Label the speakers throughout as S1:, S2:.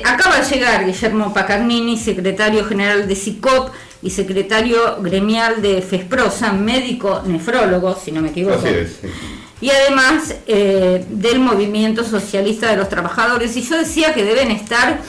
S1: Acaba de llegar Guillermo Pacagnini, secretario general de SICOP y secretario gremial de FESPROSA, médico nefrólogo, si no me equivoco.
S2: Así es, sí.
S1: Y además del Movimiento Socialista de los Trabajadores. Y yo decía que deben estar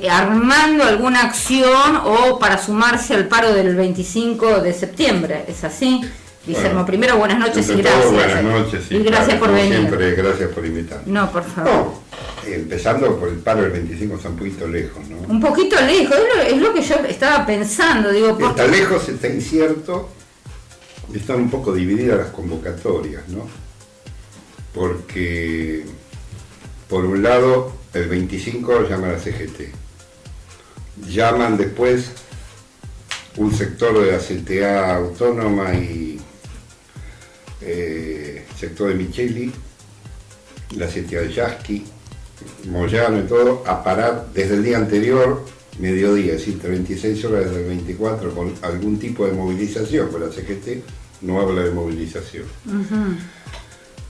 S1: armando alguna acción o para sumarse al paro del 25 de septiembre. ¿Es así? Guillermo, bueno, primero buenas noches y gracias.
S2: Buenas noches, sí,
S1: y gracias por venir.
S2: Siempre, gracias por invitarme.
S1: No, por favor.
S2: No, empezando por el paro del 25 está un poquito lejos, ¿no?
S1: Un poquito lejos, es lo que yo estaba pensando. Digo,
S2: está lejos, está incierto, están un poco divididas las convocatorias, ¿no? Porque, por un lado, el 25 llama a la CGT. Llaman después un sector de la CTA Autónoma y sector de Micheli, la CTA de Yasky, Moyano y todo, a parar desde el día anterior, mediodía, es decir, 36 horas desde el 24, con algún tipo de movilización, porque la CGT no habla de movilización. Uh-huh.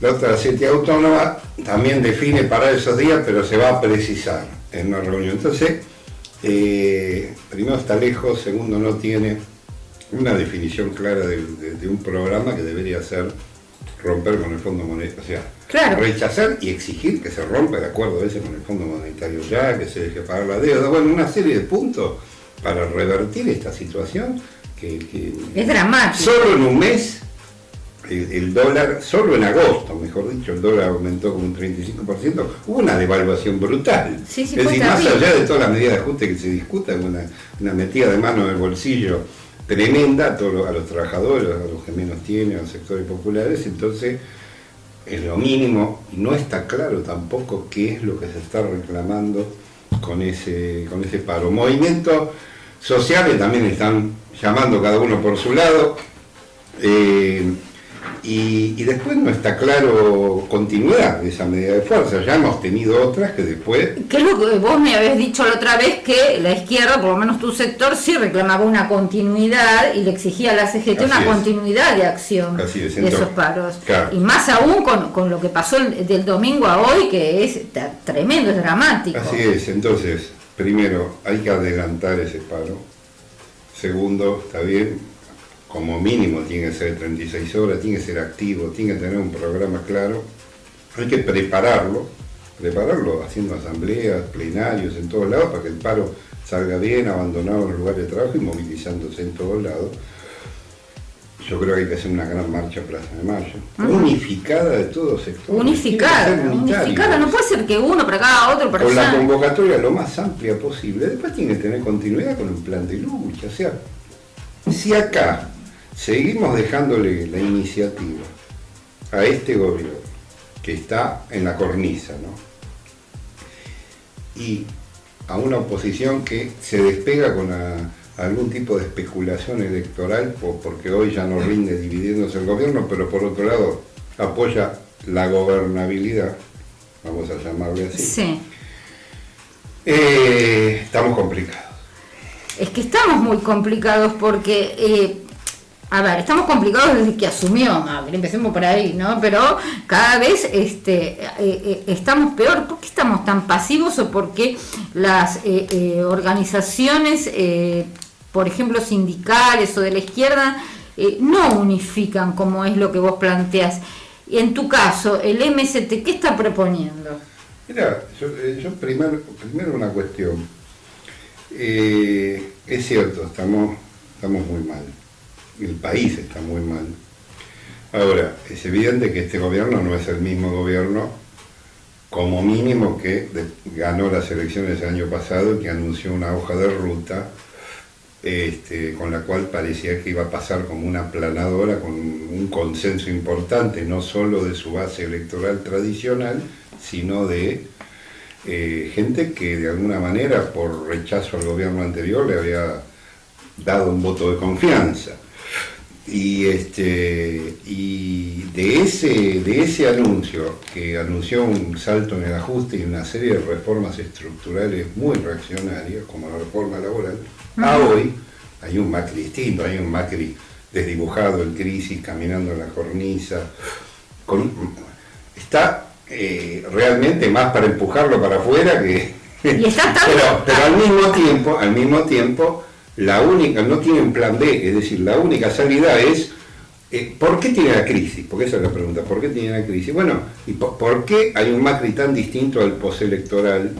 S2: La otra, CTA Autónoma, también define parar esos días, pero se va a precisar en una reunión. Entonces, primero está lejos, segundo no tiene una definición clara de un programa que debería ser romper con el Fondo Monetario, o sea, claro, rechazar y exigir que se rompa el acuerdo ese con el Fondo Monetario ya, que se deje pagar la deuda, bueno, una serie de puntos para revertir esta situación que
S1: es dramático.
S2: Solo en un mes el dólar, solo en agosto, mejor dicho, el dólar aumentó como un 35%, hubo una devaluación brutal.
S1: Sí,
S2: es decir, más allá de todas las medidas de ajuste que se discutan, una metida de mano en el bolsillo tremenda a los trabajadores, a los que menos tienen, a los sectores populares. Entonces es lo mínimo y no está claro tampoco qué es lo que se está reclamando con ese paro. Movimientos sociales también están llamando cada uno por su lado, y después no está claro continuidad de esa medida de fuerza. Ya hemos tenido otras que después...
S1: ¿Qué es lo que vos me habías dicho la otra vez? Que la izquierda, por lo menos tu sector, sí reclamaba una continuidad y le exigía a la CGT una continuidad de acción de esos paros. Claro. Y más aún con lo que pasó del domingo a hoy, que es tremendo, es dramático.
S2: Así es. Entonces, primero, hay que adelantar ese paro. Segundo, está bien, como mínimo tiene que ser 36 horas, tiene que ser activo, tiene que tener un programa claro. Hay que prepararlo haciendo asambleas, plenarios en todos lados para que el paro salga bien, abandonado en los lugares de trabajo y movilizándose en todos lados. Yo creo que hay que hacer una gran marcha a Plaza de Mayo, unificada de todos sectores.
S1: Unificada, no puede ser que uno para acá, otro para allá.
S2: Con la convocatoria lo más amplia posible. Después tiene que tener continuidad con un plan de lucha. O sea, si acá seguimos dejándole la iniciativa a este gobierno que está en la cornisa, ¿no? Y a una oposición que se despega con algún tipo de especulación electoral, porque hoy ya no rinde dividiéndose el gobierno, pero por otro lado apoya la gobernabilidad, vamos a llamarle así.
S1: Sí.
S2: Estamos complicados.
S1: Es que estamos muy complicados porque... estamos complicados desde que asumió Macri, empecemos por ahí, ¿no? Pero cada vez estamos peor. ¿Por qué estamos tan pasivos o por qué las organizaciones, por ejemplo, sindicales o de la izquierda, no unifican como es lo que vos planteás? Y en tu caso, el MST, ¿qué está proponiendo?
S2: Mira, yo primero una cuestión. Es cierto, estamos muy mal. El país está muy mal. Ahora, es evidente que este gobierno no es el mismo gobierno, como mínimo, que ganó las elecciones el año pasado y que anunció una hoja de ruta con la cual parecía que iba a pasar como una aplanadora con un consenso importante, no solo de su base electoral tradicional, sino de gente que de alguna manera, por rechazo al gobierno anterior, le había dado un voto de confianza. Y de ese anuncio, que anunció un salto en el ajuste y una serie de reformas estructurales muy reaccionarias, como la reforma laboral, a hoy hay un Macri distinto, hay un Macri desdibujado en crisis, caminando en la cornisa, está realmente más para empujarlo para afuera
S1: Y está tan...
S2: pero al mismo tiempo, la única, no tienen plan B, es decir, la única salida es, ¿por qué tiene la crisis? Porque esa es la pregunta, ¿por qué tiene la crisis? Bueno, ¿y por qué hay un Macri tan distinto al postelectoral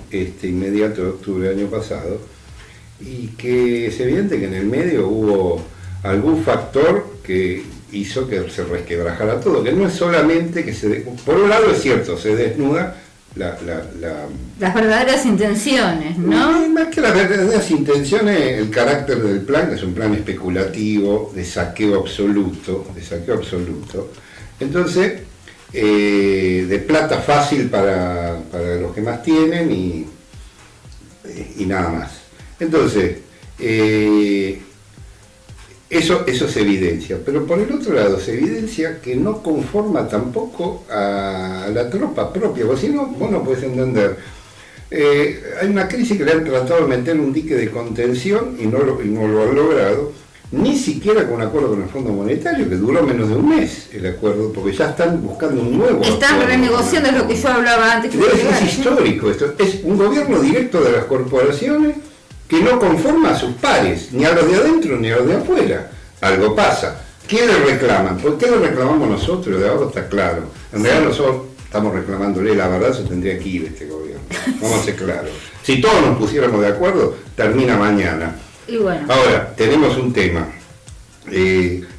S2: inmediato de octubre del año pasado? Y que es evidente que en el medio hubo algún factor que hizo que se resquebrajara todo, que no es solamente que por un lado es cierto, se desnuda
S1: las verdaderas intenciones, ¿no?
S2: Más que las verdaderas intenciones, el carácter del plan, que es un plan especulativo, de saqueo absoluto, entonces, de plata fácil para los que más tienen y nada más. Entonces, eso se evidencia, pero por el otro lado se evidencia que no conforma tampoco a la tropa propia, porque si no, vos no podés entender. Hay una crisis que le han tratado de meter un dique de contención y no lo han logrado, ni siquiera con un acuerdo con el Fondo Monetario, que duró menos de un mes el acuerdo, porque ya están buscando un nuevo acuerdo.
S1: Están renegociando, es lo que yo hablaba antes.
S2: Es histórico esto, es un gobierno directo de las corporaciones que no conforma a sus pares, ni a los de adentro ni a los de afuera. Algo pasa. ¿Qué le reclaman? ¿Por qué le reclamamos nosotros? De ahora está claro. En realidad nosotros estamos reclamándole, la verdad se tendría que ir este gobierno. Vamos a ser claros. Si todos nos pusiéramos de acuerdo, termina mañana.
S1: Y bueno.
S2: Ahora, tenemos un tema.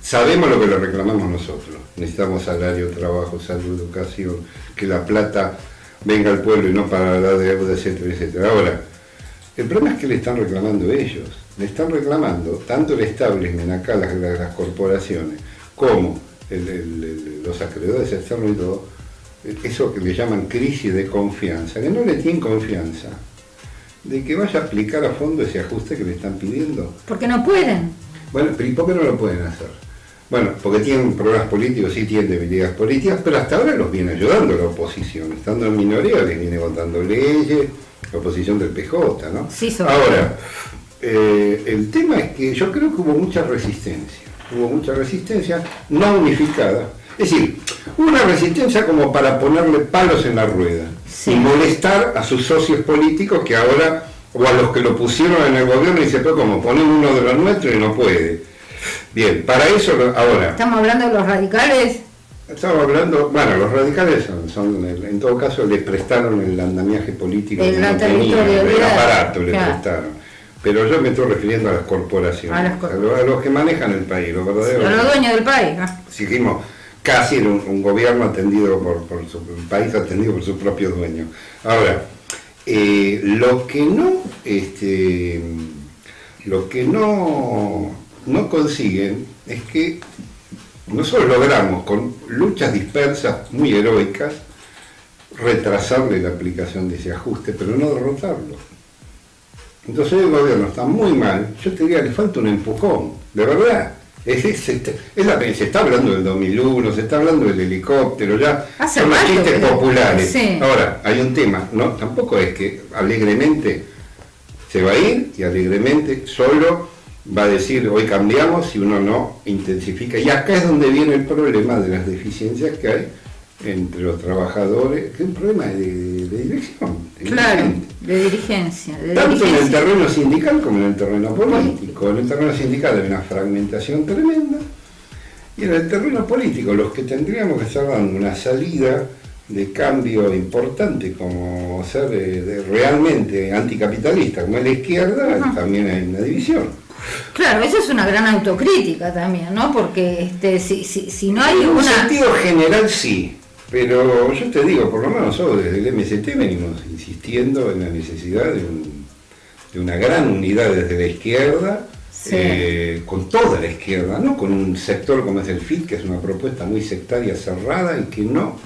S2: Sabemos lo que le reclamamos nosotros. Necesitamos salario, trabajo, salud, educación, que la plata venga al pueblo y no para la deuda, etcétera, etcétera. Ahora, el problema es que le están reclamando ellos. Le están reclamando tanto el establishment acá, las corporaciones, como los acreedores externos y todo, eso que le llaman crisis de confianza, que no le tienen confianza de que vaya a aplicar a fondo ese ajuste que le están pidiendo.
S1: Porque no pueden.
S2: Bueno, pero ¿y por qué no lo pueden hacer? Bueno, porque tienen problemas políticos, sí tienen debilidades políticas, pero hasta ahora los viene ayudando la oposición. Estando en minoría les viene votando leyes, la oposición del PJ, ¿no?
S1: Sí,
S2: ahora, el tema es que yo creo que hubo mucha resistencia no unificada. Es decir, una resistencia como para ponerle palos en la rueda, sí, y molestar a sus socios políticos que ahora, o a los que lo pusieron en el gobierno y dicen, pero como ponen uno de los nuestros y no puede. Bien, para eso ahora...
S1: ¿Estamos hablando de los radicales?
S2: Estamos hablando, bueno, los radicales son en todo caso les prestaron el andamiaje político, el aparato le prestaron. Pero yo me estoy refiriendo a las corporaciones, a los que manejan el país, los verdaderos.
S1: A los dueños del país.
S2: Si dijimos, casi era un gobierno atendido un país atendido por sus propios dueños. Ahora, lo que no consiguen es que nosotros logramos con luchas dispersas muy heroicas retrasarle la aplicación de ese ajuste, pero no derrotarlo. Entonces el gobierno está muy mal, yo te diría, le falta un empujón, de verdad. Se está hablando del 2001, se está hablando del helicóptero, ya son los chistes populares. Sí. Ahora, hay un tema, no, tampoco es que alegremente se va a ir y alegremente solo va a decir hoy cambiamos si uno no intensifica. Y acá es donde viene el problema de las deficiencias que hay entre los trabajadores, que es un problema de dirección.
S1: Claro, de dirigencia.
S2: Tanto en el terreno sindical como en el terreno político. En el terreno sindical hay una fragmentación tremenda y en el terreno político los que tendríamos que estar dando una salida de cambio importante como ser realmente anticapitalista como es la izquierda, también hay una división.
S1: Claro, eso es una gran autocrítica también, ¿no? Porque si no hay
S2: en un sentido general sí, pero yo te digo, por lo menos nosotros desde el MST venimos insistiendo en la necesidad de una gran unidad desde la izquierda, sí, con toda la izquierda, no con un sector como es el FIT, que es una propuesta muy sectaria, cerrada y que no,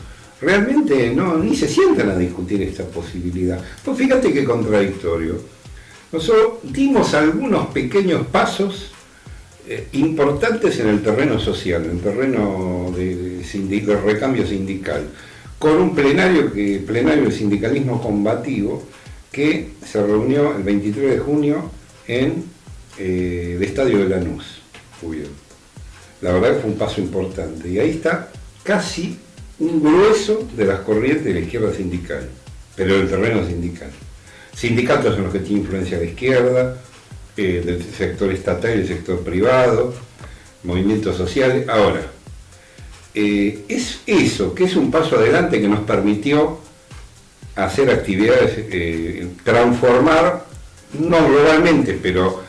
S2: realmente ni se sientan a discutir esta posibilidad. Pues fíjate qué contradictorio. Nosotros dimos algunos pequeños pasos importantes en el terreno social, en el terreno de recambio sindical, con un plenario del sindicalismo combativo que se reunió el 23 de junio en el estadio de Lanús. La verdad que fue un paso importante y ahí está casi un grueso de las corrientes de la izquierda sindical, pero en el terreno sindical. sindicatos en los que tiene influencia la izquierda, del sector estatal y del sector privado, movimientos sociales. Ahora, es eso, que es un paso adelante que nos permitió hacer actividades, transformar, no globalmente, pero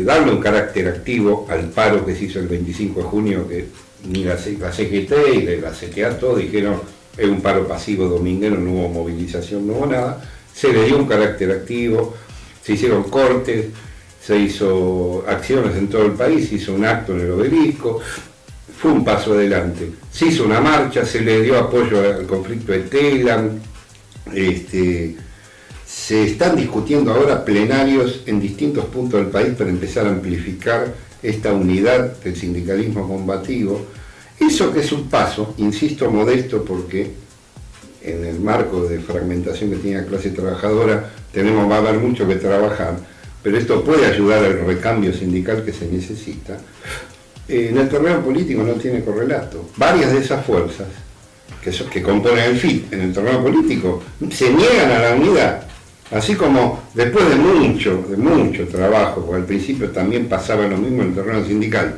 S2: darle un carácter activo al paro que se hizo el 25 de junio, que ni la CGT y la CTA, todos dijeron, es un paro pasivo dominguero, no hubo movilización, no hubo nada, se le dio un carácter activo, se hicieron cortes, se hizo acciones en todo el país, se hizo un acto en el Obelisco, fue un paso adelante. Se hizo una marcha, se le dio apoyo al conflicto de Telam, se están discutiendo ahora plenarios en distintos puntos del país para empezar a amplificar esta unidad del sindicalismo combativo. Eso que es un paso, insisto, modesto, porque en el marco de fragmentación que tiene la clase trabajadora va a haber mucho que trabajar, pero esto puede ayudar al recambio sindical que se necesita. En el terreno político no tiene correlato. Varias de esas fuerzas que componen el FIT en el terreno político se niegan a la unidad, así como después de mucho trabajo, porque al principio también pasaba lo mismo en el terreno sindical,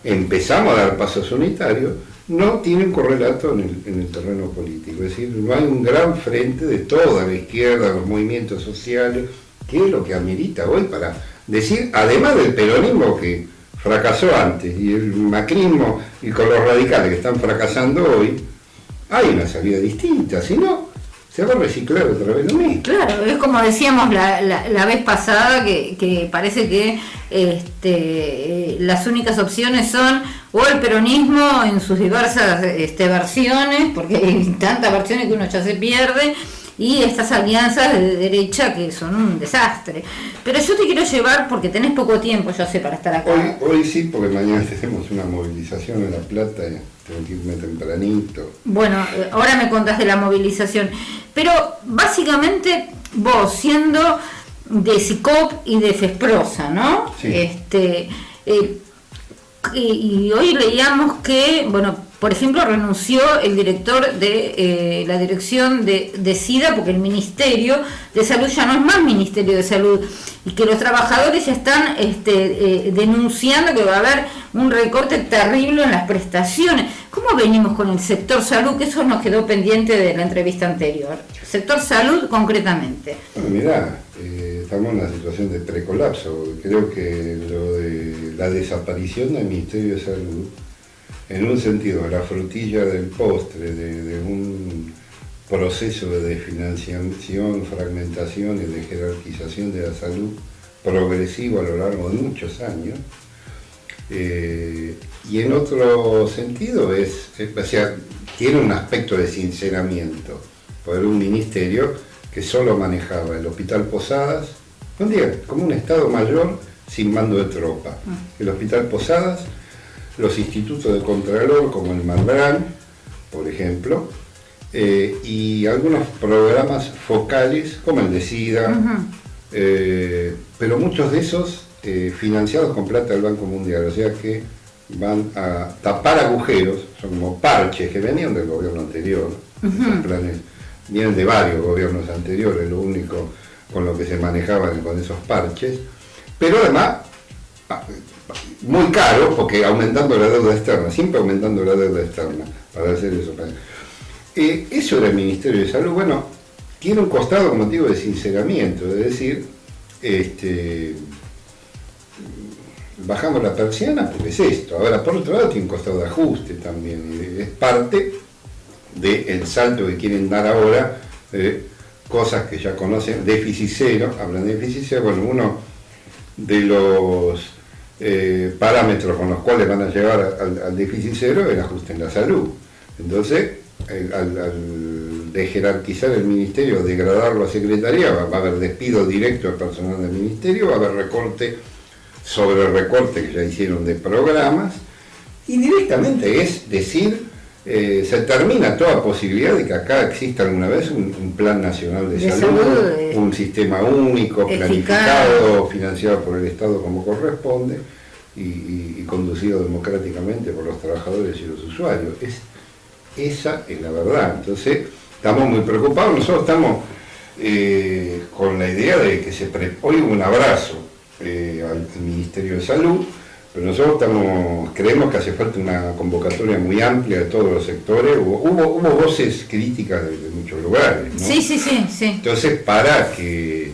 S2: empezamos a dar pasos unitarios, no tienen correlato en el terreno político. Es decir, no hay un gran frente de toda la izquierda, los movimientos sociales, que es lo que amerita hoy para decir, además del peronismo que fracasó antes, y el macrismo y con los radicales que están fracasando hoy, hay una salida distinta, si no, se va a reciclar otra vez lo mismo.
S1: Claro, es como decíamos la vez pasada, que parece que las únicas opciones son o el peronismo en sus diversas versiones, porque hay tantas versiones que uno ya se pierde, y estas alianzas de derecha que son un desastre. Pero yo te quiero llevar, porque tenés poco tiempo, yo sé, para estar acá.
S2: Hoy sí, porque mañana tenemos una movilización en La Plata, tengo que irme tempranito.
S1: Bueno, ahora me contás de la movilización, pero básicamente vos, siendo de SICOP y de FESPROSA, ¿no?
S2: Sí.
S1: Y hoy leíamos que, bueno, por ejemplo, renunció el director de la dirección de SIDA, porque el Ministerio de Salud ya no es más Ministerio de Salud, y que los trabajadores ya están denunciando que va a haber un recorte terrible en las prestaciones. ¿Cómo venimos con el sector salud? Que eso nos quedó pendiente de la entrevista anterior. Sector salud concretamente.
S2: Bueno, mirá, estamos en una situación de precolapso. Creo que lo de la desaparición del Ministerio de Salud, en un sentido, la frutilla del postre de un proceso de desfinanciación, fragmentación y de jerarquización de la salud progresivo a lo largo de muchos años, y en otro sentido tiene un aspecto de sinceramiento, por un ministerio que solo manejaba el Hospital Posadas, como un Estado Mayor sin mando de tropa. El Hospital Posadas, los institutos de Contralor como el Malbrán, por ejemplo, y algunos programas focales como el de SIDA, pero muchos de esos financiados con plata del Banco Mundial, o sea que van a tapar agujeros, son como parches que venían del gobierno anterior, esos planes vienen de varios gobiernos anteriores, lo único con lo que se manejaban con esos parches, pero además muy caro, porque aumentando la deuda externa, siempre aumentando la deuda externa para hacer eso. Eso era el Ministerio de Salud. Bueno, tiene un costado, como digo, de sinceramiento, es decir, bajamos la persiana porque es esto. Ahora, por otro lado, tiene un costado de ajuste también, y es parte del salto que quieren dar ahora, cosas que ya conocen, déficit cero, hablan de déficit cero, bueno, uno de los parámetros con los cuales van a llegar al déficit cero es el ajuste en la salud. Entonces, al desjerarquizar el ministerio, degradarlo a secretaría, va a haber despido directo al personal del ministerio, va a haber recorte sobre el recorte que ya hicieron de programas, y directamente es decir, se termina toda posibilidad de que acá exista alguna vez un plan nacional de salud, un sistema único, planificado, financiado por el Estado como corresponde y conducido democráticamente por los trabajadores y los usuarios. Esa es la verdad. Entonces, estamos muy preocupados. Nosotros estamos con la idea de que hoy hubo un abrazo al Ministerio de Salud, pero nosotros creemos que hace falta una convocatoria muy amplia de todos los sectores. Hubo voces críticas de muchos lugares, ¿no?
S1: Sí.
S2: Entonces, para que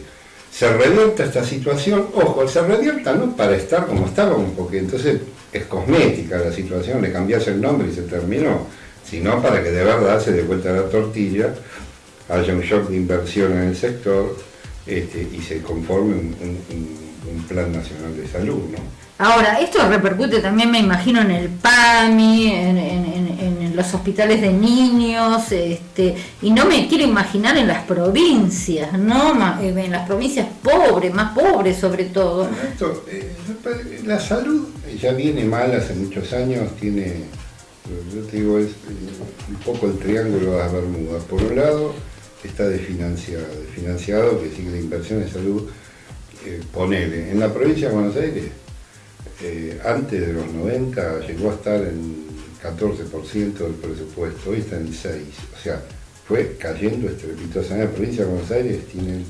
S2: se revierta esta situación, ojo, se revierta no para estar como estábamos, porque entonces es cosmética la situación, le cambias el nombre y se terminó, sino para que de verdad se dé vuelta la tortilla, haya un shock de inversión en el sector y se conforme un plan nacional de salud, ¿no?
S1: Ahora, esto repercute también, me imagino, en el PAMI, en los hospitales de niños, y no me quiero imaginar en las provincias, ¿no? En las provincias pobres, más pobres sobre todo.
S2: Bueno, la salud ya viene mal hace muchos años, yo te digo, es un poco el triángulo de las Bermudas. Por un lado está desfinanciado, que sigue la inversión en salud, ponele, en la provincia de Buenos Aires, antes de los 90 llegó a estar en 14% del presupuesto, hoy está en 6%, o sea, fue cayendo estrepitosamente. La provincia de Buenos Aires tiene el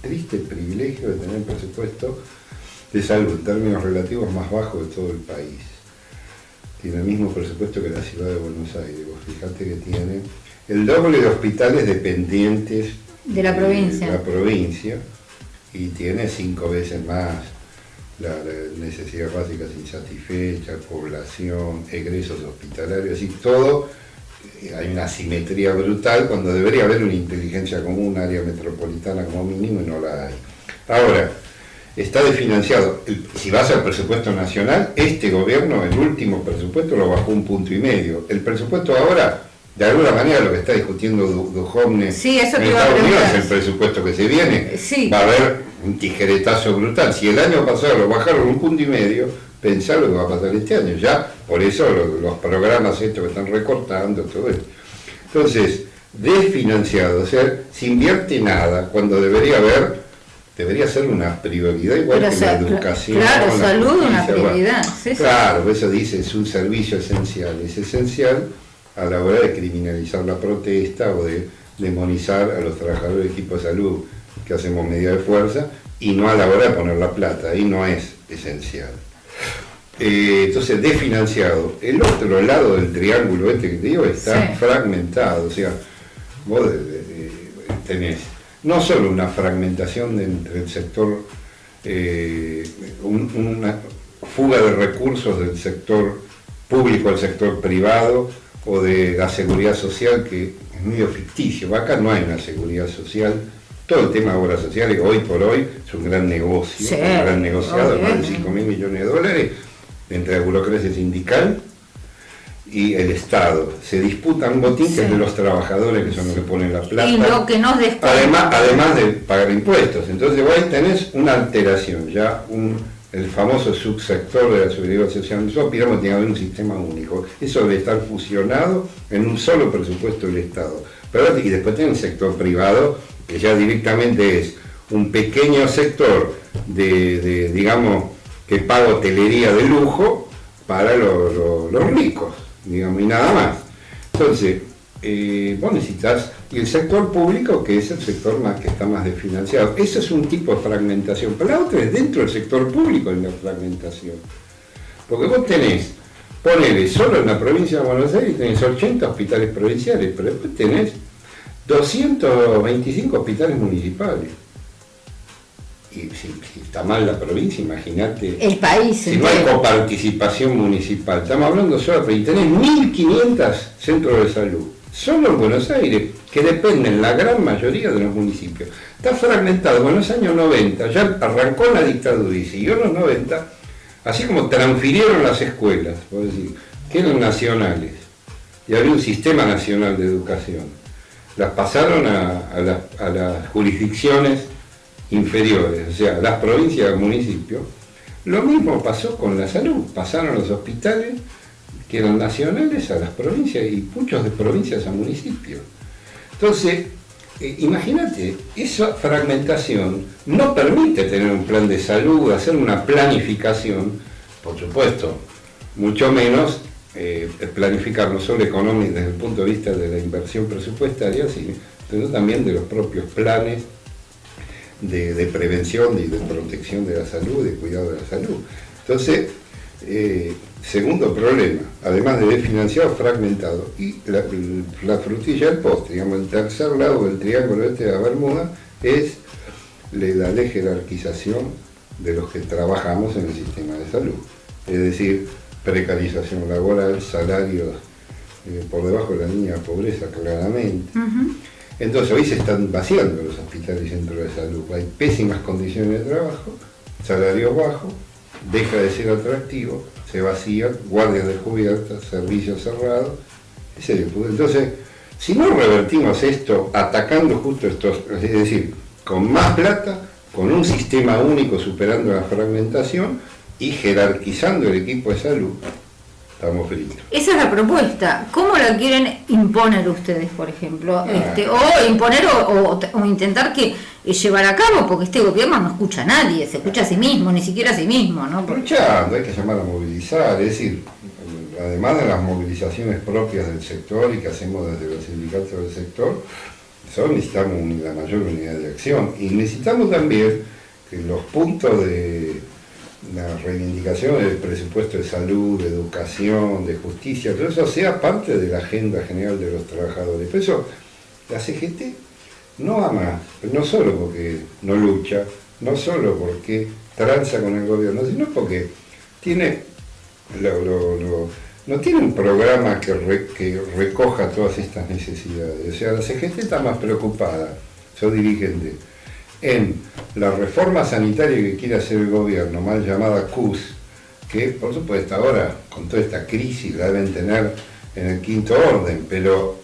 S2: triste privilegio de tener el presupuesto de salud en términos relativos más bajo de todo el país. Tiene el mismo presupuesto que la ciudad de Buenos Aires. Vos fíjate que tiene el doble de hospitales dependientes
S1: de la
S2: provincia y tiene 5 veces más la necesidad básica insatisfecha, población, egresos hospitalarios y todo. Hay una asimetría brutal cuando debería haber una inteligencia común, un área metropolitana como mínimo, y no la hay. Ahora, está desfinanciado. Si vas al presupuesto nacional, este gobierno, el último presupuesto, lo bajó 1,5 puntos. El presupuesto ahora, de alguna manera, lo que está discutiendo Duhovne en Estados Unidos es el presupuesto que se viene.
S1: Sí.
S2: Va a haber un tijeretazo brutal. Si el año pasado lo bajaron 1,5 puntos, pensá lo que va a pasar este año. Ya, por eso los programas estos que están recortando, todo esto. Entonces, desfinanciado, o sea, se invierte nada, cuando debería ser una prioridad igual que la educación.
S1: Claro, salud una prioridad. Sí,
S2: claro, eso dice, es un servicio esencial. Es esencial a la hora de criminalizar la protesta o de demonizar a los trabajadores de equipo de salud que hacemos medida de fuerza, y no a la hora de poner la plata, ahí no es esencial. Entonces, desfinanciado. El otro lado del triángulo que te digo está fragmentado, o sea, vos tenés no solo una fragmentación entre el sector, una fuga de recursos del sector público al sector privado, o de la seguridad social, que es medio ficticio. Acá no hay una seguridad social. Todo el tema de obras sociales, hoy por hoy, es un gran negocio, un gran negociado de más de 5.000 millones de dólares entre la burocracia sindical y el Estado. Se disputa un botín que es de los trabajadores, que son los que ponen la plata.
S1: Y lo que nos descuenta.
S2: Además de pagar impuestos. Entonces vos ahí tenés una alteración, ya el famoso subsector de la seguridad social. Nosotros aspiramos que tiene que haber un sistema único. Eso debe estar fusionado en un solo presupuesto del Estado. Pero, y después tiene el sector privado, que ya directamente es un pequeño sector digamos, que paga hotelería de lujo para los ricos, digamos, y nada más. Entonces, vos necesitas, y el sector público, que es el sector que está más desfinanciado. Eso es un tipo de fragmentación, pero la otra es dentro del sector público en la fragmentación. Porque vos tenés, ponele, solo en la provincia de Buenos Aires tenés 80 hospitales provinciales, pero después tenés 225 hospitales municipales. Y si está mal la provincia, imagínate.
S1: El país.
S2: Si no hay coparticipación municipal, estamos hablando solo, y tenés 1.500 centros de salud, solo en Buenos Aires, que dependen la gran mayoría de los municipios. Está fragmentado. En los años 90, ya arrancó la dictadura y siguió en los 90, así como transfirieron las escuelas, por decir, que eran nacionales, y había un sistema nacional de educación. Las pasaron a las jurisdicciones inferiores, o sea, las provincias del municipio. Lo mismo pasó con la salud, pasaron los hospitales que eran nacionales a las provincias y muchos de provincias a municipios. Entonces, imagínate, esa fragmentación no permite tener un plan de salud, hacer una planificación, por supuesto, mucho menos planificar no solo económico desde el punto de vista de la inversión presupuestaria, sino también de los propios planes de prevención y de protección de la salud, de cuidado de la salud. Entonces, segundo problema, además de desfinanciado, fragmentado. Y la frutilla del postre, digamos, el tercer lado del triángulo de la Bermuda es la jerarquización de los que trabajamos en el sistema de salud. Es decir, precarización laboral, salarios por debajo de la línea de pobreza claramente. Entonces hoy se están vaciando los hospitales y centros de salud. Hay pésimas condiciones de trabajo, salarios bajos, deja de ser atractivo, se vacían, guardias descubiertas, servicios cerrados. Entonces, si no revertimos esto atacando justo estos, es decir, con más plata, con un sistema único superando la fragmentación y jerarquizando el equipo de salud, estamos fritos.
S1: Esa es la propuesta. ¿Cómo la quieren imponer ustedes, por ejemplo? O imponer o intentar que llevar a cabo, porque este gobierno no escucha a nadie, se escucha a sí mismo, ni siquiera a sí mismo, ¿no?
S2: Luchando, hay que llamar a movilizar, es decir, además de las movilizaciones propias del sector y que hacemos desde los sindicatos del sector, necesitamos la mayor unidad de acción y necesitamos también que los puntos de la reivindicación del presupuesto de salud, de educación, de justicia, todo eso sea parte de la agenda general de los trabajadores. Por eso la CGT no ama, no solo porque no lucha, no solo porque tranza con el gobierno, sino porque tiene no tiene un programa que recoja todas estas necesidades. O sea, la CGT está más preocupada, su dirigente, en la reforma sanitaria que quiere hacer el gobierno, mal llamada CUS, que por supuesto ahora, con toda esta crisis, la deben tener en el quinto orden, pero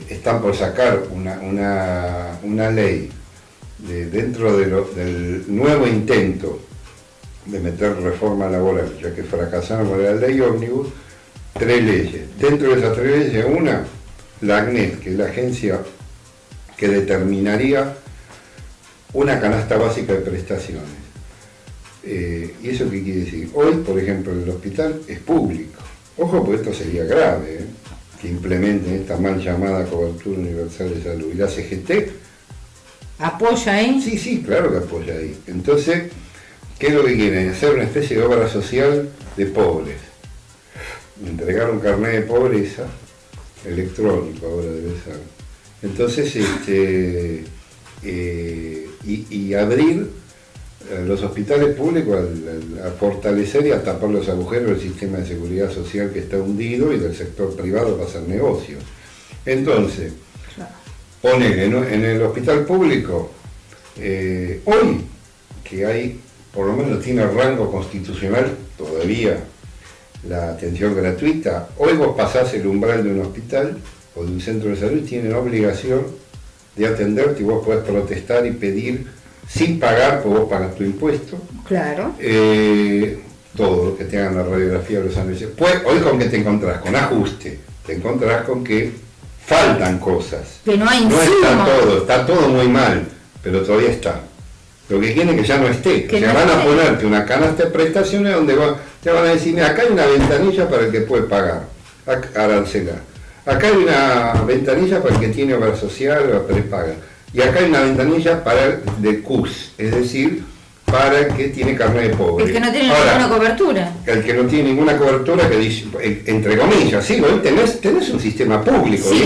S2: están por sacar una ley dentro del nuevo intento de meter reforma laboral, ya que fracasaron con la ley ómnibus, 3 leyes. Dentro de esas 3 leyes, una, la ACNET, que es la agencia que determinaría una canasta básica de prestaciones. ¿Y eso qué quiere decir? Hoy, por ejemplo, el hospital es público. Ojo, porque esto sería grave, que implementen esta mal llamada cobertura universal de salud. ¿Y la CGT?
S1: ¿Apoya ahí?
S2: Sí, claro que apoya ahí. Entonces, ¿qué es lo que quieren? Hacer una especie de obra social de pobres. Entregar un carnet de pobreza electrónico, ahora debe ser. Entonces, y abrir los hospitales públicos a fortalecer y a tapar los agujeros del sistema de seguridad social que está hundido y del sector privado para hacer negocios. Entonces, poner en el hospital público, hoy que hay, por lo menos tiene rango constitucional todavía, la atención gratuita, hoy vos pasás el umbral de un hospital o de un centro de salud y tienen obligación de atenderte y vos podés protestar y pedir sin pagar, porque vos pagas tu impuesto.
S1: Claro.
S2: Todo, que te hagan la radiografía de los análisis. Pues hoy con que te encontrás con ajuste, te encontrás con que faltan cosas.
S1: Que no hay
S2: está todo muy mal, pero todavía está. Lo que quieren es que ya no esté, que van a ponerte una canasta de prestaciones donde te van a decir, acá hay una ventanilla para el que puede pagar, arancela. Acá hay una ventanilla para el que tiene obra social o prepaga. Y acá hay una ventanilla para el de CUS, es decir, para el que tiene carnet de pobre.
S1: El que no tiene ninguna cobertura.
S2: El que no tiene ninguna cobertura, que dice, entre comillas, sí, hoy tenés un sistema público.
S1: Sí,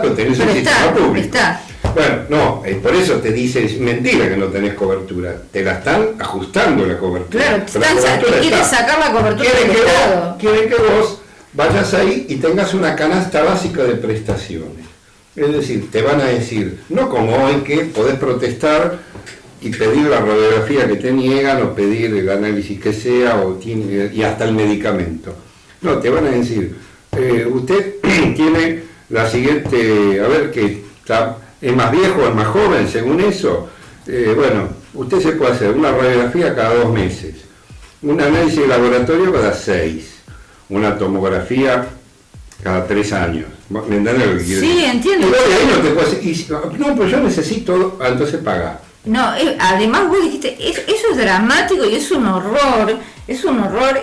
S2: pero tenés un sistema público.
S1: Está.
S2: Bueno, no, por eso te dice, es mentira que no tenés cobertura. Te la están ajustando la cobertura.
S1: Claro, te quieren sacar la cobertura del Estado.
S2: Quieren que vos vayas ahí y tengas una canasta básica de prestaciones. Es decir, te van a decir, no como hoy que podés protestar y pedir la radiografía que te niegan o pedir el análisis que sea y hasta el medicamento. No, te van a decir, usted tiene la siguiente, a ver que es más viejo o es más joven, según eso, bueno, usted se puede hacer una radiografía cada 2 meses, un análisis de laboratorio cada 6, una tomografía cada 3 años. ¿Me entiendes lo que quiero decir?
S1: Sí, entiendo.
S2: Y ahí no te puedes decir, no, pues yo necesito, entonces paga.
S1: No, además vos dijiste, eso es dramático y es un horror,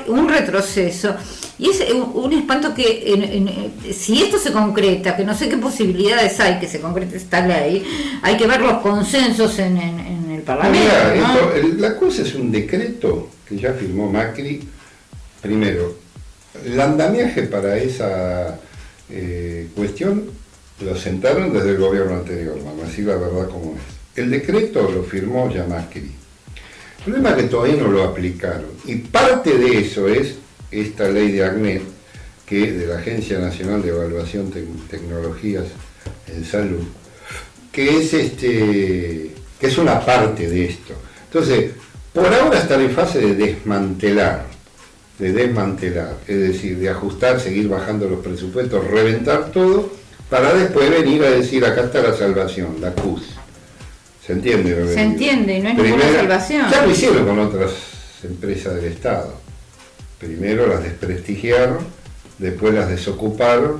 S1: un retroceso. Y es un espanto que si esto se concreta, que no sé qué posibilidades hay que se concrete esta ley, hay que ver los consensos en el Parlamento. ¿No?
S2: La cosa es un decreto que ya firmó Macri. Primero, el andamiaje para esa cuestión lo sentaron desde el gobierno anterior, vamos a decir la verdad como es. El decreto lo firmó ya Macri. El problema es que todavía no lo aplicaron. Y parte de eso es esta ley de ACNET, que de la Agencia Nacional de Evaluación de Tecnologías en Salud, que es una parte de esto. Entonces, por ahora está en fase de desmantelar, es decir, de ajustar, seguir bajando los presupuestos, reventar todo, para después venir a decir, acá está la salvación, la CUS. ¿Se entiende?
S1: Se entiende, y no hay ninguna salvación.
S2: Ya lo hicieron con otras empresas del Estado. Primero las desprestigiaron, después las desocuparon,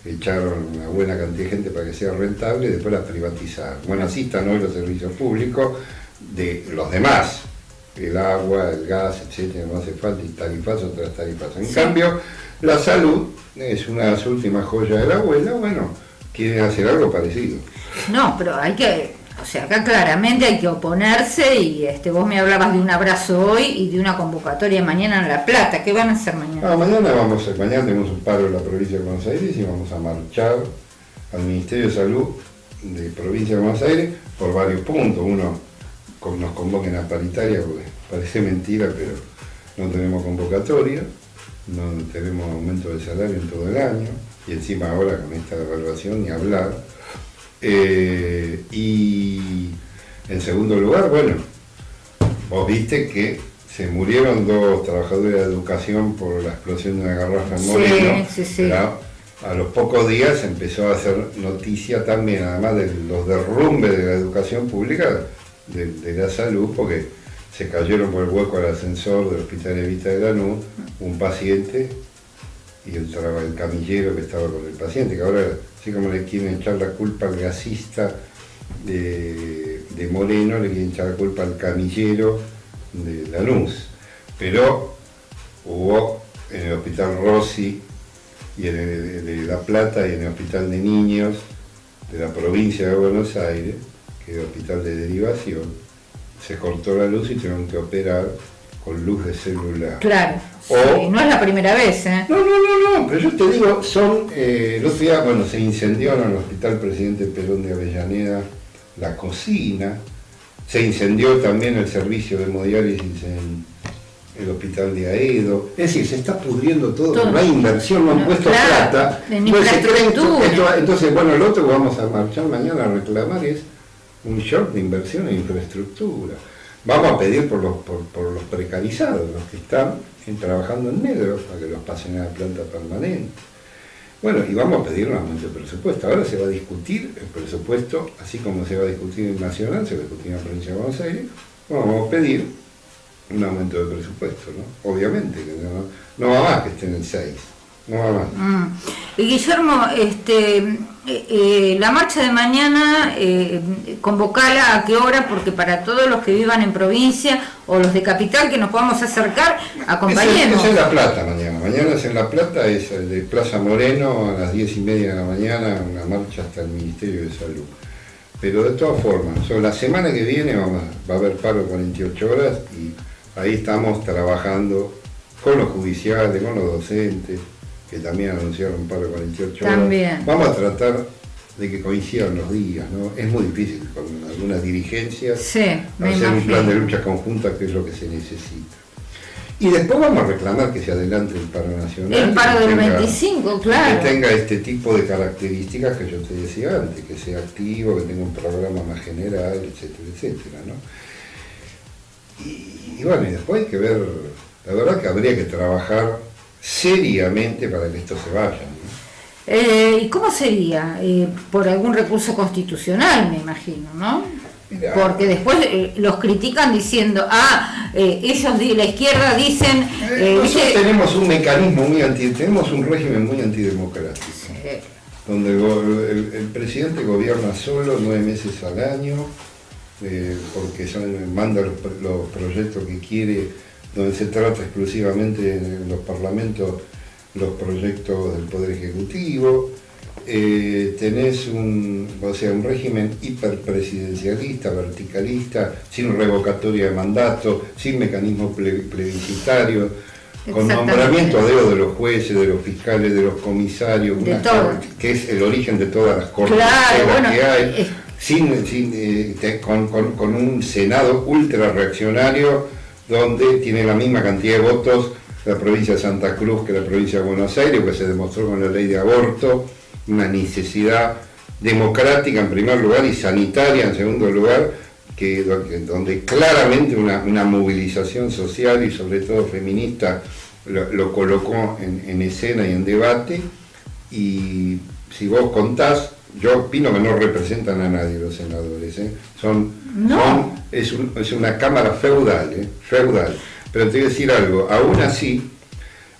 S2: echaron una buena cantidad de gente para que sea rentable y después las privatizaron. Bueno, así están hoy los servicios públicos de los demás, el agua, el gas, etcétera, no hace falta, y tarifazos tras tarifazos. En cambio, la salud es una de las últimas joyas de la abuela, bueno, quieren hacer algo parecido.
S1: No, pero hay que, o sea, acá claramente hay que oponerse y vos me hablabas de un abrazo hoy y de una convocatoria mañana en La Plata. ¿Qué van a hacer mañana?
S2: Mañana tenemos un paro en la provincia de Buenos Aires y vamos a marchar al Ministerio de Salud de provincia de Buenos Aires por varios puntos. Uno, nos convoquen a paritaria, porque parece mentira, pero no tenemos convocatoria, no tenemos aumento de salario en todo el año, y encima ahora con esta devaluación ni hablar. Y en segundo lugar, bueno, vos viste que se murieron 2 trabajadores de educación por la explosión de una garrafa en Moreno.
S1: Sí.
S2: A los pocos días empezó a hacer noticia también, además de los derrumbes de la educación pública, de la salud, porque se cayeron por el hueco al ascensor del Hospital Evita de Lanús un paciente y el camillero que estaba con el paciente, que ahora, así como le quieren echar la culpa al gasista de Moreno, le quieren echar la culpa al camillero de Lanús. Pero hubo en el Hospital Rossi y en el de La Plata y en el Hospital de Niños de la provincia de Buenos Aires, que es el hospital de derivación, se cortó la luz y tuvieron que operar con luz de celular.
S1: Claro, sí, no es la primera vez, ¿eh?
S2: No, pero yo te digo, el otro día, se incendió en el Hospital Presidente Perón de Avellaneda la cocina, se incendió también el servicio de hemodiálisis en el hospital de Aedo, es decir, se está pudriendo todo. No hay inversión, no han puesto plata.
S1: En infraestructura.
S2: Entonces, lo otro que vamos a marchar mañana a reclamar es un short de inversión en infraestructura. Vamos a pedir por los precarizados, los que están trabajando en negro, para que los pasen a la planta permanente. Bueno, y vamos a pedir un aumento de presupuesto. Ahora se va a discutir el presupuesto, así como se va a discutir en nacional, se va a discutir en la provincia de Buenos Aires. Bueno, vamos a pedir un aumento de presupuesto, ¿no? Obviamente, que no va más que esté en el 6, no va más.
S1: Guillermo, la marcha de mañana, convocala a qué hora, porque para todos los que vivan en provincia o los de capital que nos podamos acercar, acompañemos.
S2: Es en La Plata mañana es en La Plata, es el de Plaza Moreno a las 10:30 de la mañana, una marcha hasta el Ministerio de Salud. Pero de todas formas, la semana que viene va a haber paro 48 horas y ahí estamos trabajando con los judiciales, con los docentes, que también anunciaron paro 48 horas.
S1: También.
S2: Vamos a tratar de que coincidan los días, ¿no? Es muy difícil con algunas dirigencias hacer un plan de lucha conjunta, que es lo que se necesita. Y después vamos a reclamar que se adelante el paro nacional.
S1: El paro del 25, claro.
S2: Que tenga este tipo de características que yo te decía antes, que sea activo, que tenga un programa más general, etcétera, ¿no? Y después hay que ver, la verdad que habría que trabajar seriamente para que esto se vaya, ¿no?
S1: ¿Y cómo sería? Por algún recurso constitucional, me imagino, ¿no? Mirá. Porque después los critican diciendo, ellos de la izquierda dicen...
S2: nosotros tenemos un mecanismo tenemos un régimen muy antidemocrático, sí, donde el presidente gobierna solo 9 meses al año, porque manda los proyectos que quiere, donde se trata exclusivamente en los parlamentos los proyectos del Poder Ejecutivo, tenés un régimen hiperpresidencialista, verticalista, sin revocatoria de mandato, sin mecanismo plebiscitario, con nombramiento a dedo de los jueces, de los fiscales, de los comisarios, que es el origen de todas las cortes que hay, con un Senado ultra reaccionario, donde tiene la misma cantidad de votos la provincia de Santa Cruz que la provincia de Buenos Aires, que se demostró con la ley de aborto, una necesidad democrática en primer lugar y sanitaria en segundo lugar, donde claramente una movilización social y sobre todo feminista lo colocó en escena y en debate. Y si vos contás, yo opino que no representan a nadie los senadores, es una cámara feudal, pero te voy a decir algo, aún así,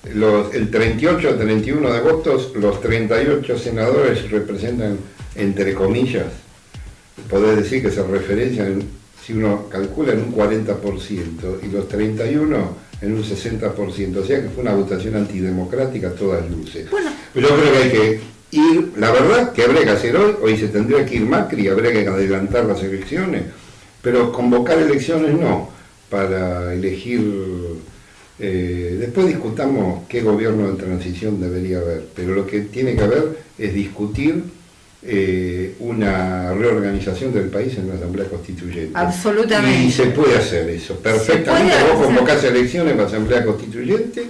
S2: el 38 a 31 de votos, los 38 senadores representan, entre comillas, podés decir que se referencian, si uno calcula, en un 40%, y los 31 en un 60%, o sea que fue una votación antidemocrática a todas luces. Bueno, yo creo que hay que ir, la verdad que habría que hacer hoy se tendría que ir Macri, habría que adelantar las elecciones, pero convocar elecciones no, para elegir, después discutamos qué gobierno de transición debería haber, pero lo que tiene que haber es discutir una reorganización del país en la Asamblea Constituyente.
S1: Absolutamente.
S2: Y se puede hacer eso, perfectamente. Vos convocás elecciones en la Asamblea Constituyente,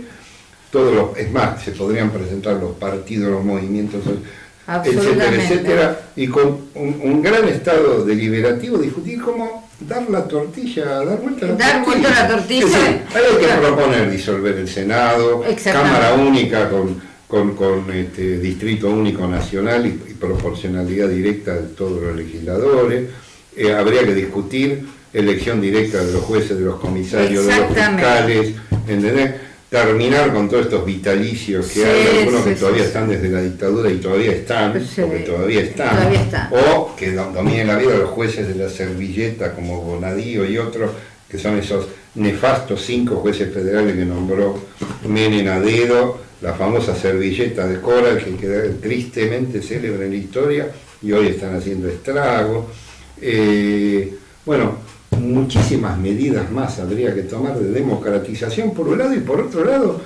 S2: es más, se podrían presentar los partidos, los movimientos, etcétera, etcétera, y con un gran estado deliberativo discutir cómo dar la tortilla, dar vuelta a la tortilla. Hay que proponer disolver el Senado, Cámara Única con distrito único nacional y proporcionalidad directa de todos los legisladores. Habría que discutir elección directa de los jueces, de los comisarios, de los fiscales, ¿entendés? Terminar con todos estos vitalicios que hay, algunos que todavía están desde la dictadura y todavía están, porque todavía están, o que dominen la vida los jueces de la servilleta como Bonadío y otros, que son esos nefastos 5 jueces federales que nombró Menem a dedo, la famosa servilleta de Coral, que queda tristemente célebre en la historia y hoy están haciendo estragos. Muchísimas medidas más habría que tomar de democratización por un lado y por otro lado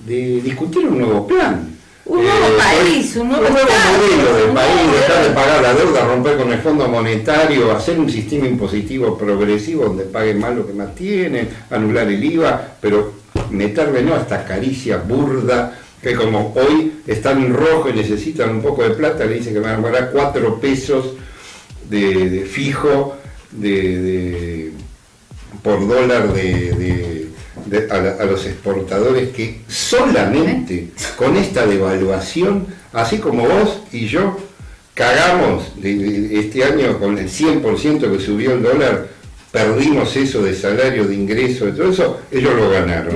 S2: de discutir un nuevo plan.
S1: Un nuevo país, un nuevo
S2: modelo de país, dejar de pagar la deuda, romper con el Fondo Monetario, hacer un sistema impositivo progresivo donde paguen más lo que más tienen, anular el IVA, pero meterle no a esta caricia burda que como hoy están en rojo y necesitan un poco de plata, le dicen que van a pagar 4 pesos de fijo por dólar a los exportadores, que solamente con esta devaluación, así como vos y yo cagamos este año con el 100% que subió el dólar, perdimos eso de salario, de ingreso, de todo eso, ellos lo ganaron.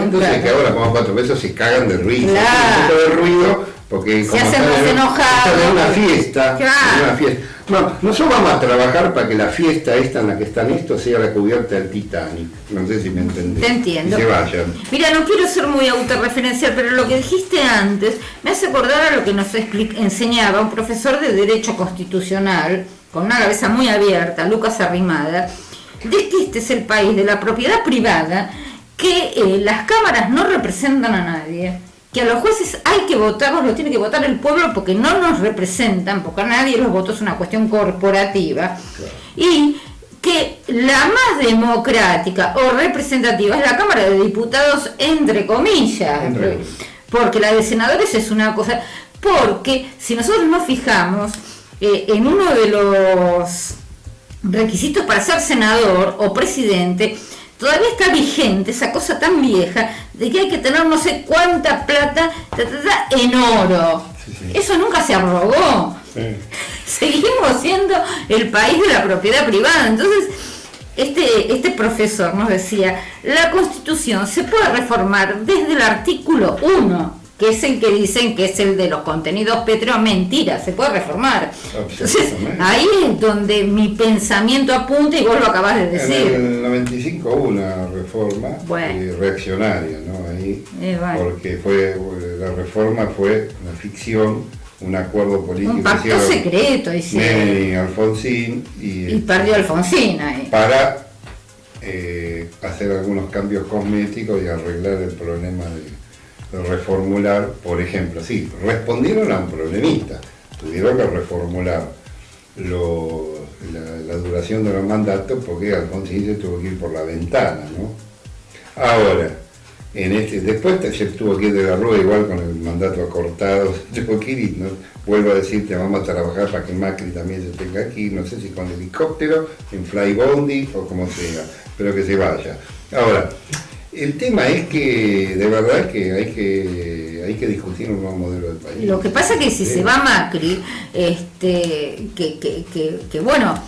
S2: Entonces que ahora con 4 pesos se cagan de ruido, de ruido, porque
S1: se hacen más enojados.
S2: Están en una fiesta. No, nosotros vamos a trabajar para que la fiesta esta en la que están estos sea la cubierta del Titanic. No sé si me entendés.
S1: Te entiendo.
S2: Y se vayan.
S1: Mira, no quiero ser muy autorreferencial, pero lo que dijiste antes me hace acordar a lo que nos enseñaba un profesor de Derecho Constitucional, con una cabeza muy abierta, Lucas Arrimada, de que este es el país de la propiedad privada, que las cámaras no representan a nadie, que a los jueces hay que votarlos, lo tiene que votar el pueblo porque no nos representan, porque a nadie los votos es una cuestión corporativa, y que la más democrática o representativa es la Cámara de Diputados, entre comillas, porque la de senadores es una cosa, porque si nosotros nos fijamos en uno de los requisitos para ser senador o presidente, todavía está vigente esa cosa tan vieja de que hay que tener no sé cuánta plata en oro. Eso nunca se abrogó. Seguimos siendo el país de la propiedad privada. Entonces, este profesor nos decía, la Constitución se puede reformar desde el artículo 1, que es el que dicen que es el de los contenidos pétreos. Mentira, se puede reformar. Entonces, ahí es donde mi pensamiento apunta y vos lo acabas de decir.
S2: En el 95 hubo una reforma reaccionaria, ¿no? Ahí, porque fue la reforma fue una ficción, un acuerdo político.
S1: Un pacto secreto,
S2: Menem y Alfonsín.
S1: Y perdió Alfonsín ahí.
S2: Para hacer algunos cambios cosméticos y arreglar el problema de reformular, por ejemplo. Sí, respondieron a un problemita, tuvieron que reformular la duración de los mandatos porque Alfonsín se tuvo que ir por la ventana, ¿no? Ahora, después se tuvo que ir de la Rúa igual con el mandato acortado, se tuvo que ir y no, vuelvo a decirte, vamos a trabajar para que Macri también se tenga aquí, no sé si con helicóptero, en flybondi o como sea, pero que se vaya. Ahora, el tema es que de verdad que hay que discutir un nuevo modelo de país.
S1: Lo que pasa es que si se va Macri, bueno,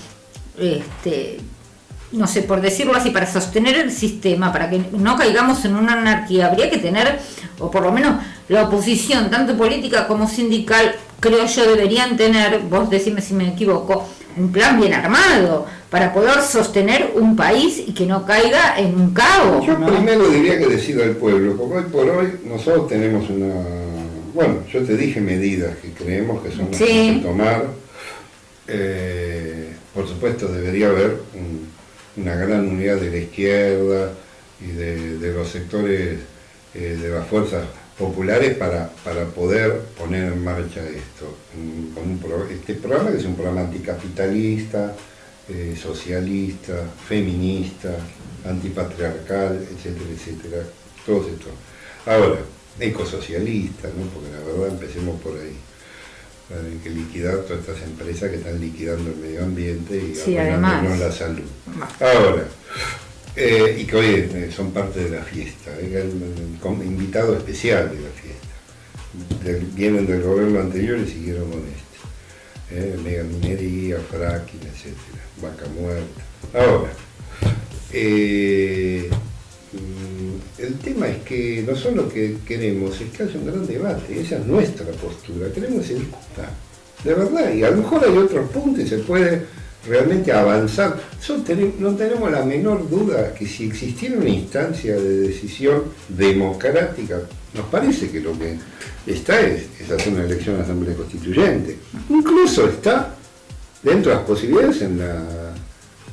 S1: no sé, por decirlo así, para sostener el sistema, para que no caigamos en una anarquía, habría que tener, o por lo menos la oposición, tanto política como sindical, creo yo, deberían tener, vos decime si me equivoco, un plan bien armado para poder sostener un país y que no caiga en un caos.
S2: Yo
S1: ¿no?
S2: primero diría que decida el pueblo, porque hoy por hoy nosotros tenemos bueno, yo te dije medidas que creemos que son las que hay que tomar. Por supuesto debería haber una gran unidad de la izquierda y de los sectores de las fuerzas populares para poder poner en marcha esto. Este programa que es un programa anticapitalista, socialista, feminista, antipatriarcal, etcétera, etcétera, todo esto. Ahora, ecosocialista, ¿no? Porque la verdad empecemos por ahí. Hay que liquidar todas estas empresas que están liquidando el medio ambiente y arruinándonos la salud. Ahora, y que hoy son parte de la fiesta, como invitado especial de la fiesta. Vienen del gobierno anterior y siguieron con este. Megaminería, fracking, etcétera, vaca muerta. Ahora, el tema es que nosotros lo que queremos es que haya un gran debate, esa es nuestra postura, queremos que se discuta, de verdad, y a lo mejor hay otros puntos y se puede realmente avanzar. No tenemos la menor duda que si existiera una instancia de decisión democrática, nos parece que lo que está es hacer una elección a la Asamblea Constituyente. Incluso está dentro de las posibilidades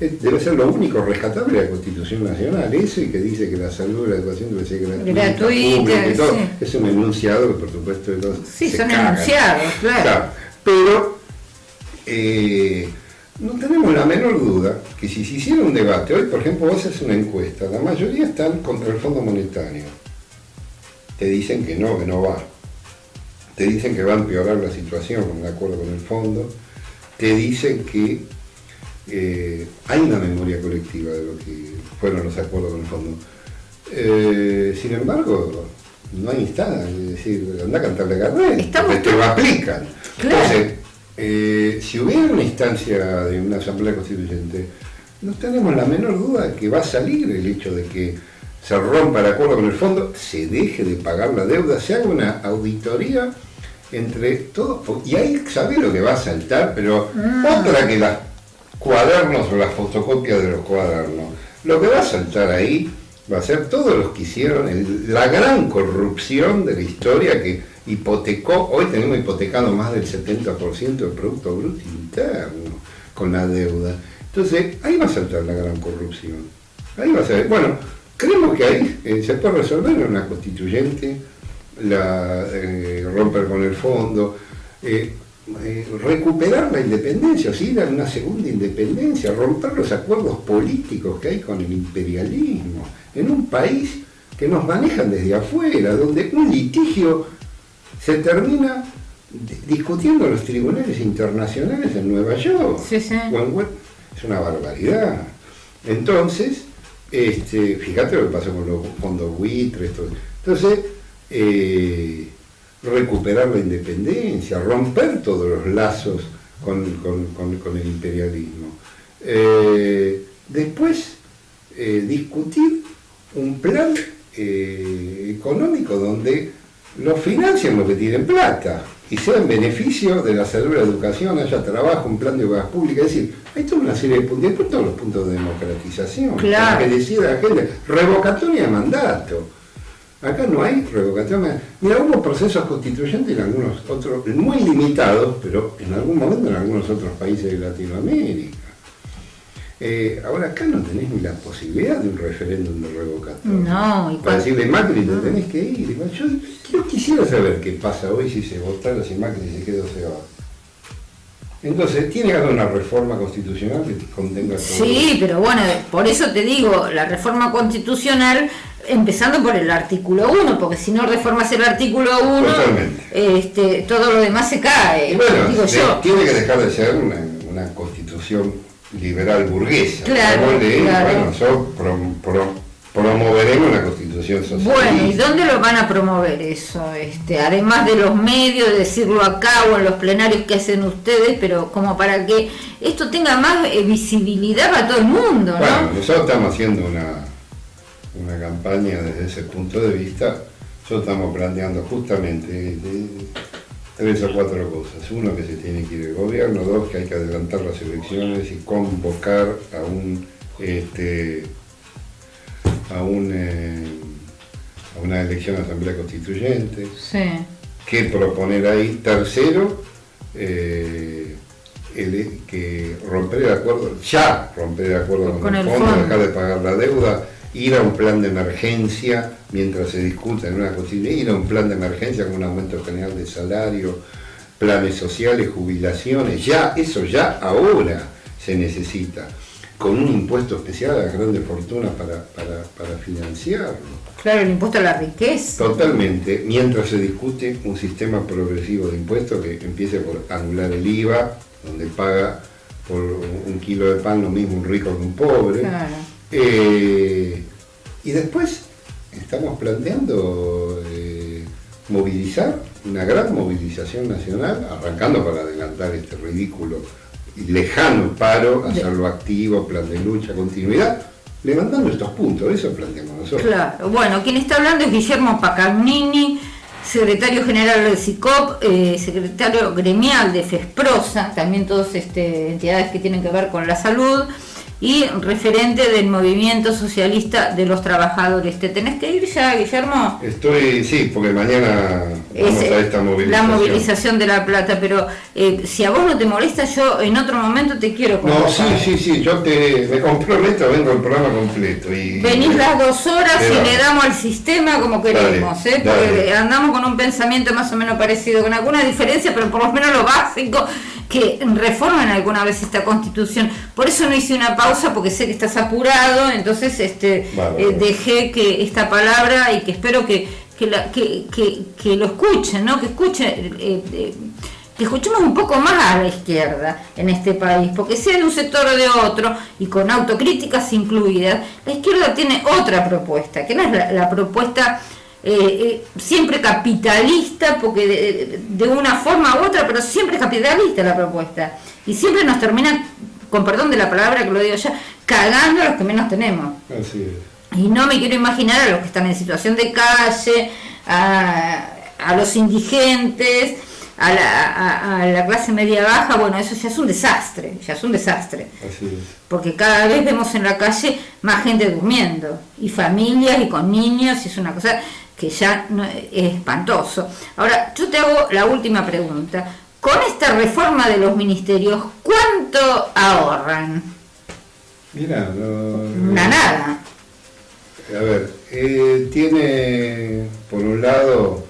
S2: debe ser lo único rescatable de la Constitución Nacional, eso, y que dice que la salud y la educación debe ser gratuita, pública y todo. Sí. Es un enunciado que por supuesto de todos
S1: sí, son enunciados, claro.
S2: Pero no tenemos la menor duda que si se hiciera un debate, hoy por ejemplo vos haces una encuesta, la mayoría están contra el Fondo Monetario, te dicen que no va, te dicen que va a empeorar la situación de acuerdo con el fondo, te dicen que hay una memoria colectiva de lo que fueron los acuerdos con el fondo. Sin embargo, no hay instancia, es decir, anda a cantarle a Gardel, porque te lo aplican. Claro. Entonces, si hubiera una instancia de una asamblea constituyente, no tenemos la menor duda de que va a salir el hecho de que se rompa el acuerdo con el fondo, se deje de pagar la deuda, se haga una auditoría entre todos, y ahí sabe lo que va a saltar, pero otra que las cuadernos o las fotocopias de los cuadernos. Lo que va a saltar ahí va a ser todos los que hicieron la gran corrupción de la historia que hipotecó, hoy tenemos hipotecado más del 70% del Producto Bruto Interno con la deuda. Entonces, ahí va a saltar la gran corrupción. Ahí va a ser, bueno, creemos que ahí se puede resolver en una constituyente, romper con el fondo, recuperar la independencia, o sea, ir a una segunda independencia, romper los acuerdos políticos que hay con el imperialismo, en un país que nos manejan desde afuera, donde un litigio se termina discutiendo en los tribunales internacionales en Nueva York.
S1: Sí, sí.
S2: Es una barbaridad. Entonces, fíjate lo que pasó con los fondos buitres, entonces, recuperar la independencia, romper todos los lazos con el imperialismo. Después, discutir un plan económico donde los financien los que tienen plata y sea en beneficio de la salud, la educación, haya trabajo, un plan de obras públicas, es decir, hay toda una serie de puntos, después todos los puntos de democratización,
S1: claro,
S2: para que decida la gente, revocatoria de mandato. Acá no hay revocación. Mira, hubo procesos constituyentes en algunos otros, muy limitados, pero en algún momento en algunos otros países de Latinoamérica. Ahora acá no tenés ni la posibilidad de un referéndum de revocatorio.
S1: No,
S2: para decirle Macri te tenés que ir. Yo quisiera saber qué pasa hoy si se votara, si Macri se queda o se va. Entonces, tiene que haber una reforma constitucional que contenga todo.
S1: Sí, pero bueno, por eso te digo, la reforma constitucional, empezando por el artículo 1, porque si no reformas el artículo 1, todo lo demás se cae.
S2: Y bueno,
S1: digo yo.
S2: Tiene que dejar de ser una constitución liberal burguesa.
S1: Claro,
S2: Bueno, yo promoveremos una constitución socialista.
S1: Bueno, ¿y dónde lo van a promover eso? Además de los medios, de decirlo acá o en los plenarios que hacen ustedes, pero como para que esto tenga más visibilidad para todo el mundo, ¿no?
S2: Bueno, nosotros estamos haciendo una campaña desde ese punto de vista. Nosotros estamos planteando justamente 3 o 4 cosas. Uno, que se tiene que ir el gobierno. 2, que hay que adelantar las elecciones y convocar a una elección a Asamblea Constituyente.
S1: Sí.
S2: ¿Qué proponer ahí? Tercero, que romper el acuerdo con el fondo, dejar de pagar la deuda, ir a un plan de emergencia mientras se discuta en una constitución, ir a un plan de emergencia con un aumento general de salario, planes sociales, jubilaciones, eso ya ahora se necesita, con un impuesto especial a las grandes fortunas para financiarlo.
S1: Claro, el impuesto a la riqueza.
S2: Totalmente, mientras se discute un sistema progresivo de impuestos que empiece por anular el IVA, donde paga por un kilo de pan lo mismo un rico que un pobre.
S1: Claro.
S2: Y después estamos planteando movilizar, una gran movilización nacional, arrancando para adelantar este ridículo y lejano paro, hacerlo activo, plan de lucha, continuidad, levantando estos puntos, eso planteamos nosotros. Claro,
S1: bueno, quien está hablando es Guillermo Pacarnini, secretario general del SICOP, secretario gremial de FESPROSA, también todas entidades que tienen que ver con la salud, y referente del movimiento socialista de los trabajadores. ¿Te tenés que ir ya, Guillermo?
S2: Sí, porque mañana vamos a esta movilización. La movilización
S1: de La Plata, pero si a vos no te molesta, yo en otro momento te quiero convocar.
S2: No, sí, yo me comprometo, vengo el programa completo.
S1: Venís las 2 horas y le damos al sistema como queremos, porque andamos con un pensamiento más o menos parecido, con alguna diferencia, pero por lo menos lo básico, que reformen alguna vez esta Constitución. Por eso no hice una pausa, porque sé que estás apurado, entonces dejé que esta palabra, y que espero que lo escuchen, ¿no? Que escuchemos un poco más a la izquierda en este país, porque sea de un sector o de otro, y con autocríticas incluidas, la izquierda tiene otra propuesta, que no es la propuesta siempre capitalista, porque de una forma u otra, pero siempre es capitalista la propuesta, y siempre nos termina, con perdón de la palabra que lo digo ya, cagando a los que menos tenemos.
S2: Así es.
S1: Y no me quiero imaginar a los que están en situación de calle, a los indigentes, a la clase media baja. Bueno, eso ya es un desastre.
S2: Así es.
S1: Porque cada vez vemos en la calle más gente durmiendo, y familias, y con niños, y es una cosa que ya no, es espantoso. Ahora, yo te hago la última pregunta. Con esta reforma de los ministerios, ¿cuánto ahorran?
S2: Mira,
S1: nada.
S2: A ver, tiene por un lado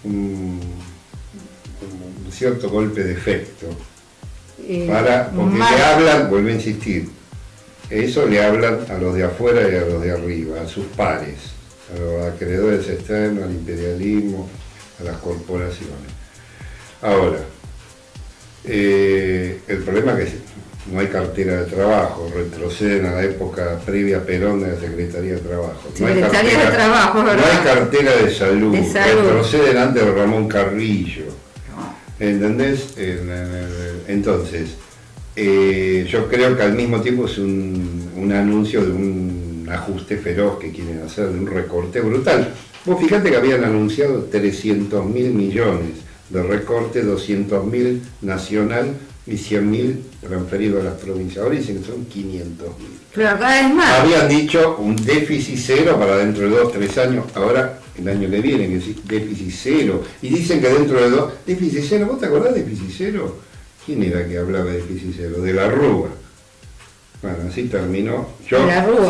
S2: un cierto golpe de efecto, porque le hablan, vuelvo a insistir, eso le hablan a los de afuera y a los de arriba, a sus pares, a los acreedores externos, al imperialismo, a las corporaciones. Ahora, el problema es que no hay cartera de trabajo, retroceden a la época previa a Perón de la Secretaría de Trabajo. No hay cartera de salud, retroceden antes de Ramón Carrillo. ¿Entendés? Entonces, yo creo que al mismo tiempo es un anuncio de un ajuste feroz que quieren hacer, de un recorte brutal. Vos fíjate que habían anunciado 300.000 millones de recorte, 200.000 nacional y 100.000 transferidos a las provincias. Ahora dicen que son 500.000.
S1: Pero cada vez más.
S2: Habían dicho un déficit cero para dentro de 2 o 3 años, ahora el año que viene, que es déficit cero, y dicen que dentro de déficit cero, ¿vos te acordás de déficit cero? ¿Quién era que hablaba de déficit cero? De la Rúa. Bueno, así terminó. Yo,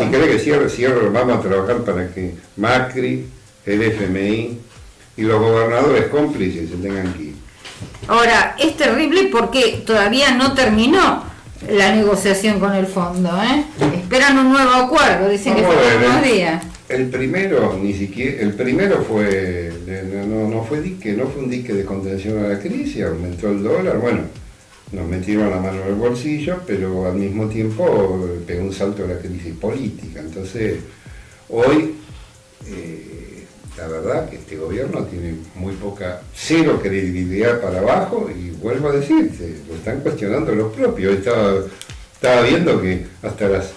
S2: si querés que cierro, vamos a trabajar para que Macri, el FMI y los gobernadores cómplices se tengan que ir.
S1: Ahora, es terrible porque todavía no terminó la negociación con el fondo, ¿eh? Esperan un nuevo acuerdo, dicen que fueron unos días.
S2: El primero, ni siquiera, el primero fue, no fue un dique de contención a la crisis, aumentó el dólar, bueno, nos metieron la mano en el bolsillo, pero al mismo tiempo pegó un salto a la crisis política. Entonces, hoy, la verdad que este gobierno tiene muy poca, cero credibilidad para abajo, y vuelvo a decir, lo están cuestionando los propios. Estaba viendo que hasta las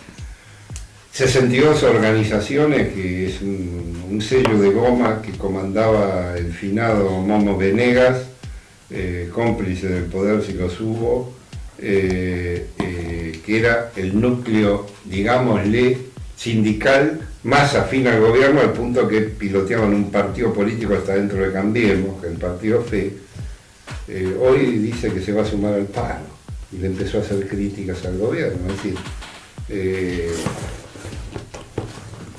S2: 62 organizaciones, que es un sello de goma que comandaba el finado Momo Venegas, cómplice del poder si los hubo, que era el núcleo, digámosle, sindical más afín al gobierno, al punto que piloteaban un partido político hasta dentro de Cambiemos, que es el partido FE, hoy dice que se va a sumar al paro y le empezó a hacer críticas al gobierno. Es decir,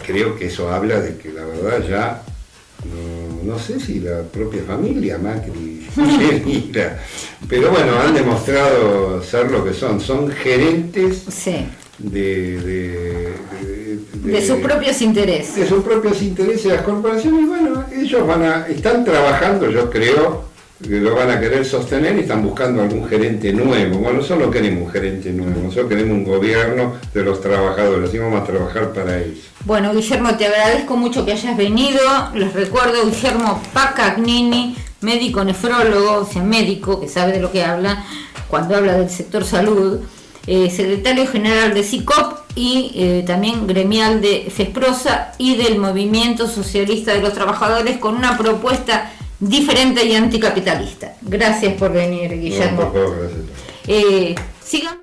S2: creo que eso habla de que la verdad ya no sé si la propia familia Macri mira, pero bueno, han demostrado ser lo que son gerentes,
S1: sí,
S2: de
S1: sus propios intereses.
S2: De sus propios intereses de las corporaciones, y bueno, ellos están trabajando, yo creo, que lo van a querer sostener y están buscando algún gerente nuevo. Bueno, nosotros no queremos un gerente nuevo, nosotros queremos un gobierno de los trabajadores y vamos a trabajar para ellos.
S1: Bueno, Guillermo, te agradezco mucho que hayas venido. Les recuerdo, Guillermo Pacagnini, médico nefrólogo, o sea, médico que sabe de lo que habla cuando habla del sector salud, secretario general de SICOP y también gremial de FESPROSA y del Movimiento Socialista de los Trabajadores, con una propuesta diferente y anticapitalista. Gracias por venir, Guillermo.
S2: No, por favor, gracias.
S1: Sigamos.